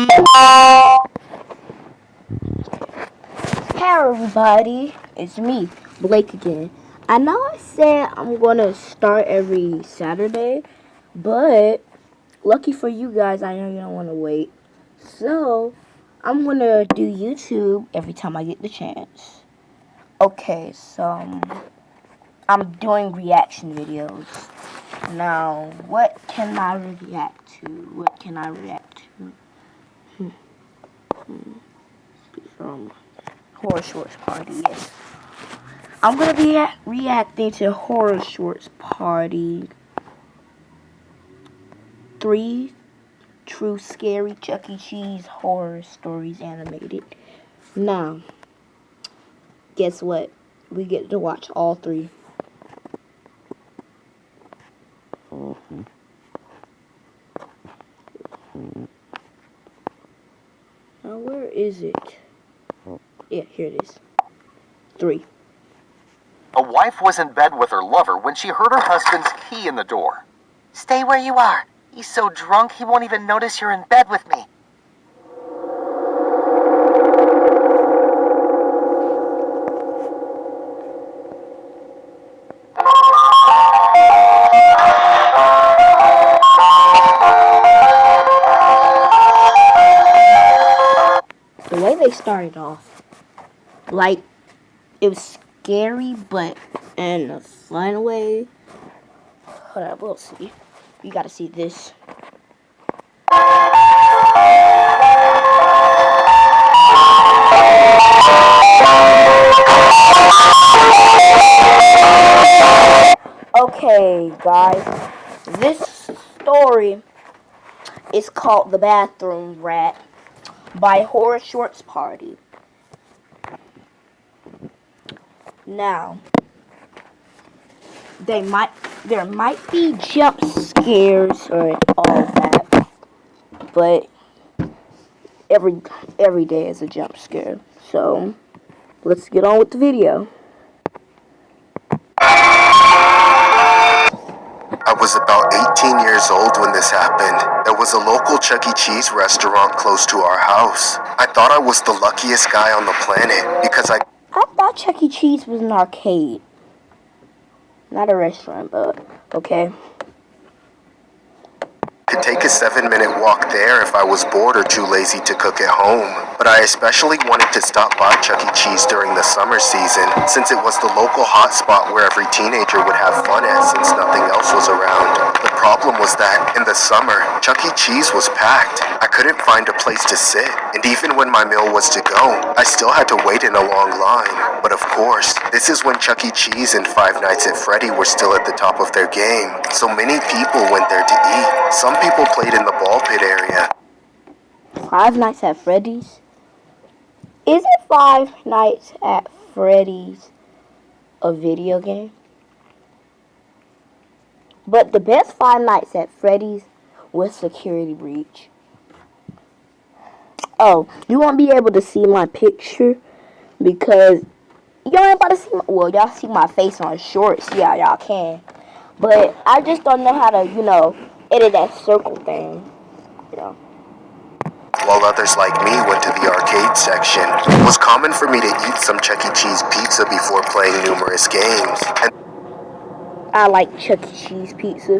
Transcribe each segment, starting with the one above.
Hey everybody, it's me, Blake again. I know I said I'm gonna start every Saturday, but lucky for you guys, I know you don't want to wait. So I'm gonna do YouTube every time I get the chance. Okay, so I'm doing reaction videos. Now, what can I react to? What can I react to? Horror Shorts Party, yes. I'm gonna be reacting to Horror Shorts Party 3 True Scary Chuck E. Cheese Horror Stories Animated. Now, guess what? We get to watch all 3. Now, where is it? Yeah, here it is. 3. A wife was in bed with her lover when she heard her husband's key in the door. Stay where you are. He's so drunk he won't even notice you're in bed with me. The way they started off, like, it was scary, but in a fun way. Hold up, we'll see. You gotta see this. Okay, guys, this story is called The Bathroom Rat by Horror Shorts Party. Now, there might be jump scares or all that, but every day is a jump scare. So, let's get on with the video. I was about 18 years old when this happened. There was a local Chuck E. Cheese restaurant close to our house. I thought I was the luckiest guy on the planet because I thought Chuck E. Cheese was an arcade. Not a restaurant, but okay. could take a 7-minute walk there if I was bored or too lazy to cook at home. But I especially wanted to stop by Chuck E. Cheese during the summer season, since it was the local hotspot where every teenager would have fun at since nothing else was around. The problem was that, in the summer, Chuck E. Cheese was packed. I couldn't find a place to sit, and even when my meal was to go, I still had to wait in a long line. But of course, this is when Chuck E. Cheese and Five Nights at Freddy were still at the top of their game, so many people went there to eat. Some people played in the ball pit area. Five Nights at Freddy's? Isn't Five Nights at Freddy's a video game? But the best Five Nights at Freddy's was Security Breach. Oh, you won't be able to see my picture because you ain't about to see my, well, y'all see my face on shorts. Yeah, y'all can. But I just don't know how to, edit that circle thing. While others like me went to the arcade section, it was common for me to eat some Chuck E. Cheese pizza before playing numerous games. And I like Chuck E. Cheese pizza.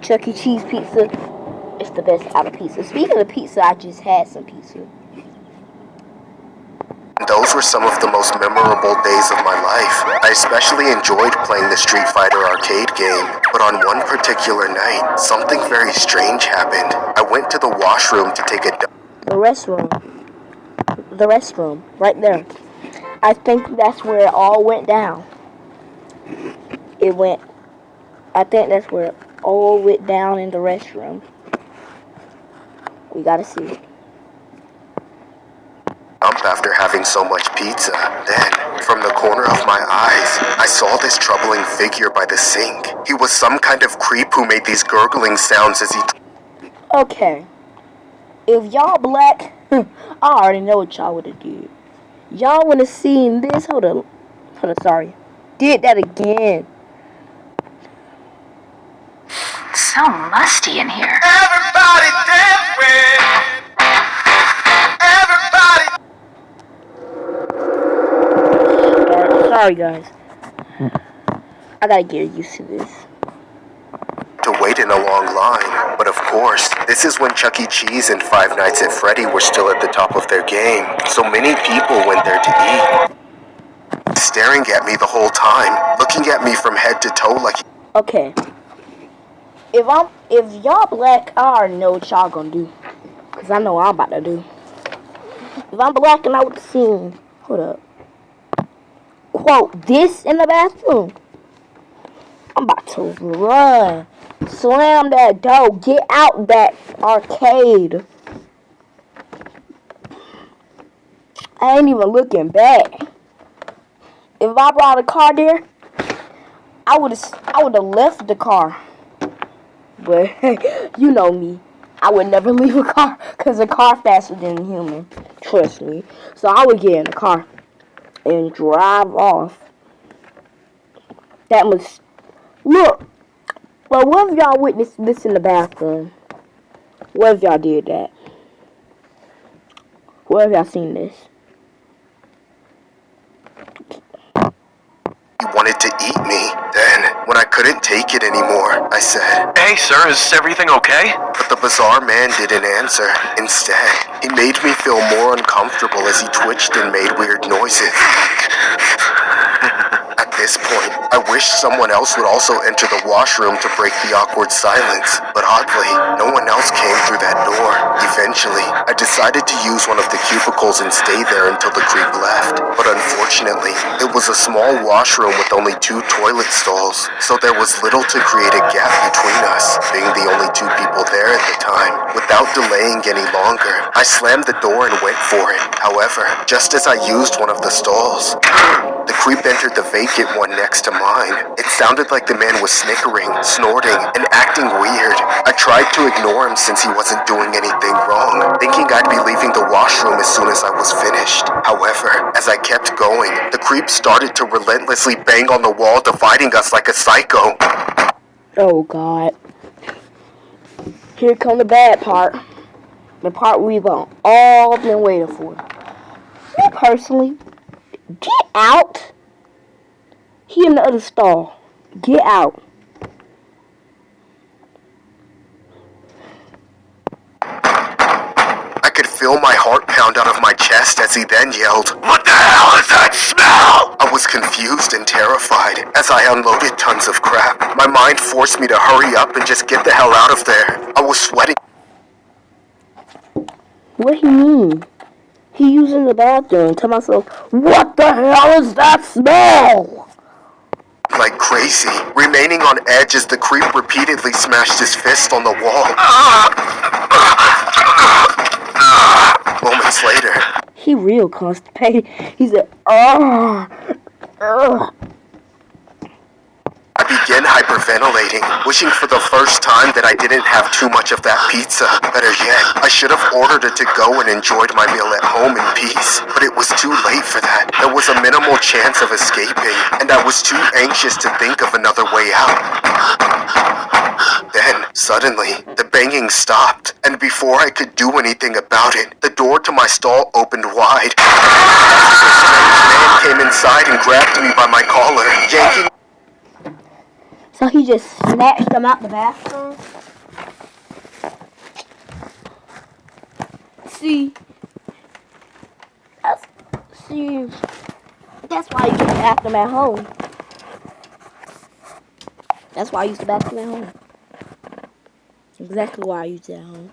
Chuck E. Cheese pizza is the best out of pizza. Speaking of pizza, I just had some pizza. those were some of the most memorable days of my life. I especially enjoyed playing the Street Fighter arcade game, but on one particular night, something very strange happened. I went to the washroom to take a dump. The restroom, right there. I think that's where it all went down. I think that's where it all went down in the restroom. We gotta see. After having so much pizza. Then, from the corner of my eyes, I saw this troubling figure by the sink. He was some kind of creep who made these gurgling sounds as he... Okay. If y'all black, I already know what y'all would have did. Y'all would have seen this. Hold on, sorry. Did that again. So musty in here. Everybody dance with Sorry, guys. I gotta get used to this. To wait in a long line. But of course, this is when Chuck E. Cheese and Five Nights at Freddy were still at the top of their game. So many people went there to eat. Staring at me the whole time, looking at me from head to toe like... Okay. If y'all black, I already know what y'all gonna do. Cause I know what I'm about to do. If I'm black and I would have seen... Hold up. Quote, this in the bathroom. I'm about to run. Slam that door. Get out that arcade. I ain't even looking back. If I brought a car there, I would have left the car. But you know me. I would never leave a car because a car faster than a human. Trust me. So I would get in the car and drive off. That was... Look. But what if y'all witnessed this in the bathroom? What if y'all did that? What if y'all seen this? He wanted to eat me. Then, when I couldn't take it anymore, I said, "Hey sir, is everything okay?" But the bizarre man didn't answer. Instead, he made me feel more uncomfortable as he twitched and made weird noises. At this point, I wished someone else would also enter the washroom to break the awkward silence, but oddly, no one else came through that door. Eventually, I decided to use one of the cubicles and stay there until the creep left, but unfortunately, it was a small washroom with only 2 toilet stalls, so there was little to create a gap between us, being the only 2 people there at the time. Without delaying any longer, I slammed the door and went for it. However, just as I used one of the stalls, the creep entered the vacant one next to mine. It sounded like the man was snickering, snorting, and acting weird. I tried to ignore him since he wasn't doing anything wrong, thinking I'd be leaving the washroom as soon as I was finished. However, as I kept going, the creep started to relentlessly bang on the wall, dividing us like a psycho. Oh, God. Here come the bad part. The part we've all been waiting for. Me personally, get out. He in the other stall. Get out. I could feel my heart pound out of my chest as he then yelled, "What the hell is that smell?" I was confused and terrified as I unloaded tons of crap. My mind forced me to hurry up and just get the hell out of there. I was sweating. What he mean? He using the bathroom. Tell myself, what the hell is that smell? Like crazy, remaining on edge as the creep repeatedly smashed his fist on the wall. Moments later, He real constipated. He said, "Oh, I began hyperventilating, wishing for the first time that I didn't have too much of that pizza. Better yet, I should have ordered it to go and enjoyed my meal at home in peace. But it was too late for that. There was a minimal chance of escaping, and I was too anxious to think of another way out. Then, suddenly, the banging stopped, and before I could do anything about it, the door to my stall opened wide. A strange man came inside and grabbed me by my collar, yanking. So he just snatched them out the bathroom? See, that's why I used to bathroom at home. That's why I used to bathroom at home. Exactly why I used it at home.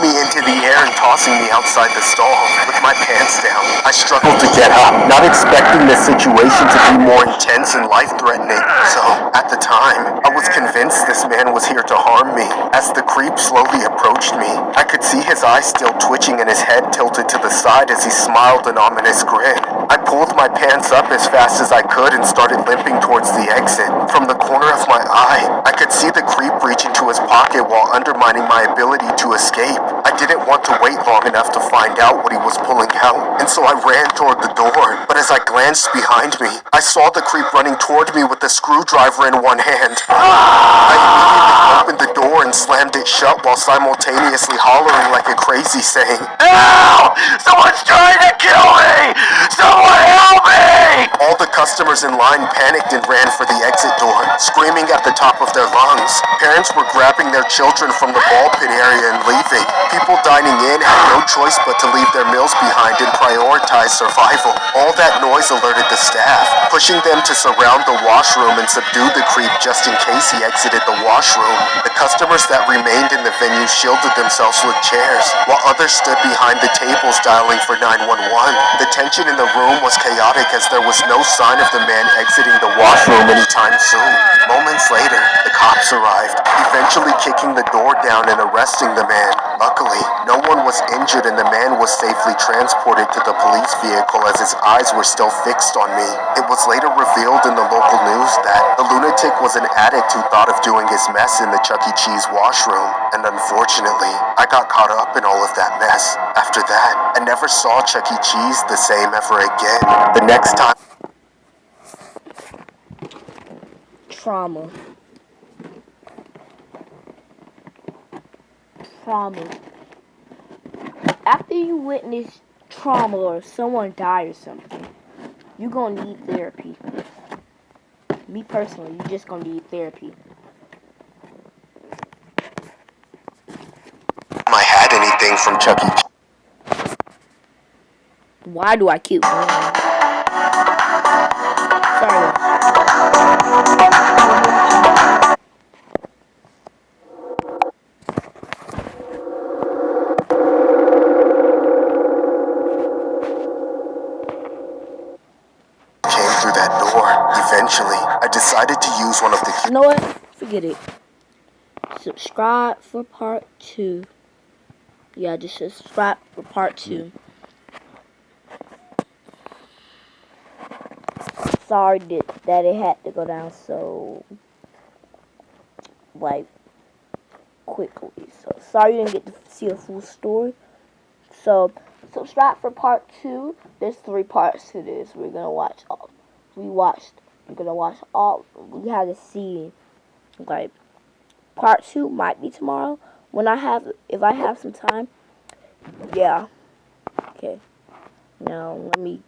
Me into the air and tossing me outside the stall with my pants down. I struggled to get up, not expecting this situation to be more intense and life-threatening. So, at the time, I was convinced this man was here to harm me. As the creep slowly approached me, I could see his eyes still twitching and his head tilted to the side as he smiled an ominous grin. I pulled my pants up as fast as I could and started limping towards the exit. From the corner of my eye, I could see the creep reach into his pocket while undermining my ability to escape. I didn't want to wait long enough to find out what he was pulling out, and so I ran toward the door. But as I glanced behind me, I saw the creep running toward me with a screwdriver in one hand. I immediately opened the door and slammed it shut while simultaneously hollering like a crazy, saying, "Ow! Someone's trying to kill me! Someone Someone help me! All the customers in line panicked and ran for the exit door, screaming at the top of their lungs. Parents were grabbing their children from the ball pit area and leaving. People dining in had no choice but to leave their meals behind and prioritize survival. All that noise alerted the staff, pushing them to surround the washroom and subdue the creep just in case he exited the washroom. The customers that remained in the venue shielded themselves with chairs, while others stood behind the tables dialing for 911. The tension in the room was chaotic as there was no sign of the man exiting the washroom anytime soon. Moments later, the cops arrived, eventually kicking the door down and arresting the man. Luckily, no one was injured and the man was safely transported to the police vehicle as his eyes were still fixed on me. It was later revealed in the local news that the lunatic was an addict who thought of doing his mess in the Chuck E. Cheese washroom, and unfortunately, I got caught up in all of that mess. After that, I never saw Chuck E. Cheese the same ever again. The next time Trauma. After you witness trauma or someone die or something, you're gonna need therapy. Me personally, you're just gonna need therapy. I had anything from Chuck E. Cheese. Why do I keep going? Sorry. Came through that door. Eventually, I decided to use one of the You know what? Forget it. Subscribe for part 2. Yeah, just subscribe for part 2. Sorry that it had to go down so quickly. So sorry you didn't get to see a full story. So subscribe for part 2. There's 3 parts to this. We're gonna watch all. We have to see part 2 might be tomorrow if I have some time. Yeah. Okay. Now let me